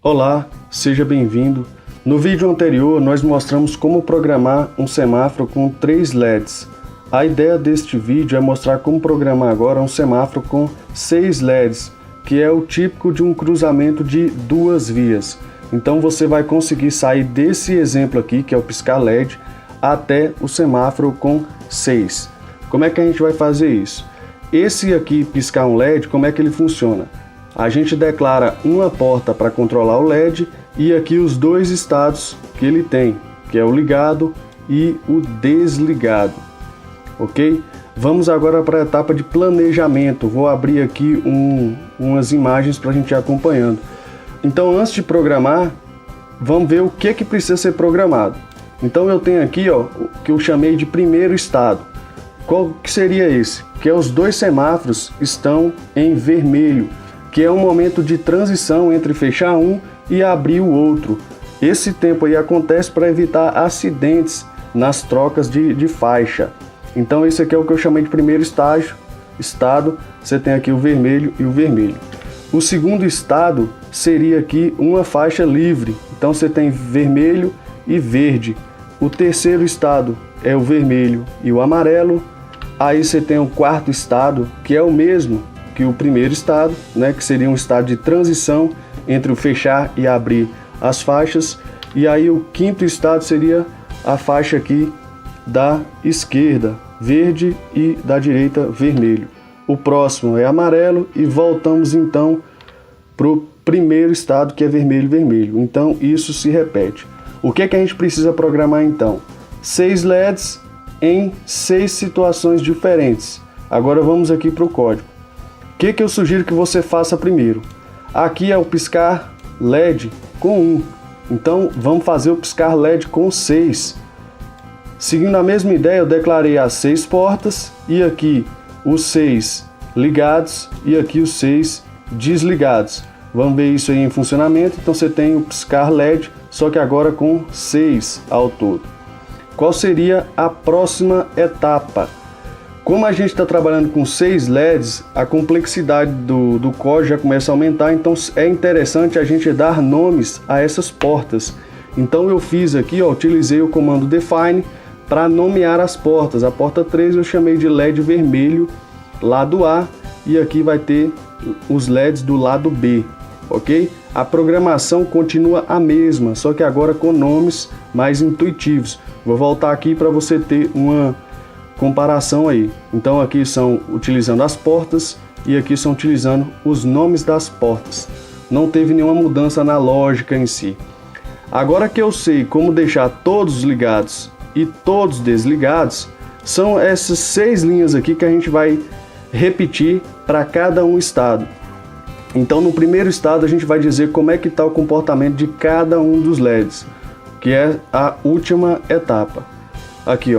Olá, seja bem-vindo. No vídeo anterior nós mostramos como programar um semáforo com 3 LEDs. A ideia deste vídeo é mostrar como programar agora um semáforo com 6 LEDs, que é o típico de um cruzamento de 2 vias. Então você vai conseguir sair desse exemplo aqui, que é o piscar LED, até o semáforo com 6. Como é que a gente vai fazer isso? Esse aqui, piscar um LED, como é que ele funciona? A gente declara uma porta para controlar o LED e aqui os 2 estados que ele tem, que é o ligado e o desligado, ok? Vamos agora para a etapa de planejamento. Vou abrir aqui umas imagens para a gente ir acompanhando. Então, antes de programar, vamos ver o que precisa ser programado. Então eu tenho aqui o que eu chamei de primeiro estado. Qual que seria esse? Que é os 2 semáforos estão em vermelho, que é um momento de transição entre fechar um e abrir o outro. Esse tempo aí acontece para evitar acidentes nas trocas de faixa. Então esse aqui é o que eu chamei de primeiro estado. Você tem aqui o vermelho e o vermelho. O segundo estado seria aqui uma faixa livre. Então você tem vermelho e verde. O terceiro estado é o vermelho e o amarelo. Aí você tem o quarto estado, que é o mesmo que o primeiro estado, né, que seria um estado de transição entre o fechar e abrir as faixas. E aí o quinto estado seria a faixa aqui da esquerda, verde, e da direita, vermelho. O próximo é amarelo e voltamos então para o primeiro estado, que é vermelho, vermelho. Então isso se repete. O que a gente precisa programar então? 6 LEDs em 6 situações diferentes. Agora vamos aqui para o código. O que eu sugiro que você faça primeiro? Aqui é o piscar LED com 1. Então vamos fazer o piscar LED com 6. Seguindo a mesma ideia, eu declarei as 6 portas e aqui os 6 ligados e aqui os 6 desligados. Vamos ver isso aí em funcionamento. Então você tem o piscar LED, só que agora com 6 ao todo. Qual seria a próxima etapa? Como a gente está trabalhando com 6 LEDs, a complexidade do código já começa a aumentar, então é interessante a gente dar nomes a essas portas. Então eu fiz aqui, utilizei o comando define para nomear as portas. A porta 3 eu chamei de LED vermelho lado A e aqui vai ter os LEDs do lado B, ok? A programação continua a mesma, só que agora com nomes mais intuitivos. Vou voltar aqui para você ter uma comparação aí. Então aqui são utilizando as portas e aqui são utilizando os nomes das portas. Não teve nenhuma mudança na lógica em si. Agora que eu sei como deixar todos ligados e todos desligados, são essas 6 linhas aqui que a gente vai repetir para cada um estado. Então no primeiro estado a gente vai dizer como é que está o comportamento de cada um dos LEDs, que é a última etapa. Aqui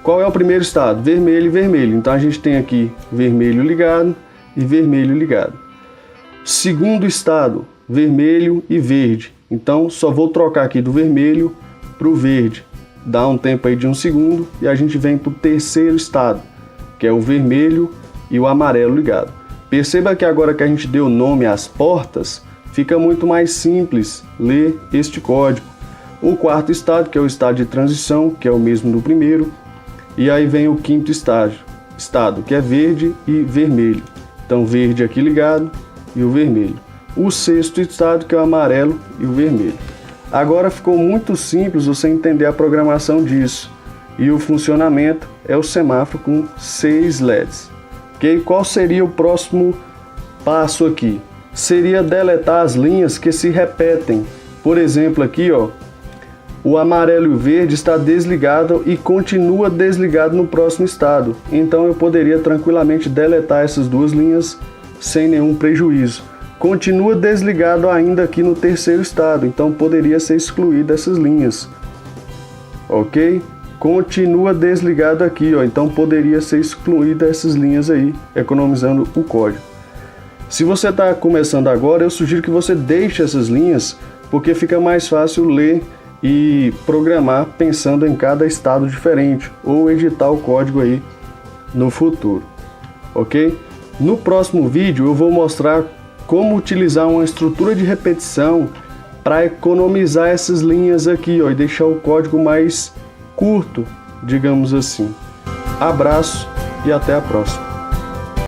qual é o primeiro estado? Vermelho e vermelho. Então a gente tem aqui vermelho ligado e vermelho ligado. Segundo estado, vermelho e verde. Então só vou trocar aqui do vermelho para o verde. Dá um tempo aí de 1 segundo e a gente vem para o terceiro estado, que é o vermelho e o amarelo ligado. Perceba que agora que a gente deu nome às portas, fica muito mais simples ler este código. O quarto estado, que é o estado de transição, que é o mesmo do primeiro. E aí vem o quinto estado, que é verde e vermelho. Então verde aqui ligado e o vermelho. O sexto estado, que é o amarelo e o vermelho. Agora ficou muito simples você entender a programação disso. E o funcionamento é o semáforo com 6 LEDs. Okay? Qual seria o próximo passo aqui? Seria deletar as linhas que se repetem. Por exemplo aqui, o amarelo e o verde está desligado e continua desligado no próximo estado. Então eu poderia tranquilamente deletar essas 2 linhas sem nenhum prejuízo. Continua desligado ainda aqui no terceiro estado, então poderia ser excluído essas linhas. Ok? Continua desligado aqui, então poderia ser excluída essas linhas aí, economizando o código. Se você está começando agora, eu sugiro que você deixe essas linhas, porque fica mais fácil ler e programar pensando em cada estado diferente, ou editar o código aí no futuro, ok? No próximo vídeo eu vou mostrar como utilizar uma estrutura de repetição para economizar essas linhas aqui, ó, e deixar o código mais curto, digamos assim. Abraço e até a próxima.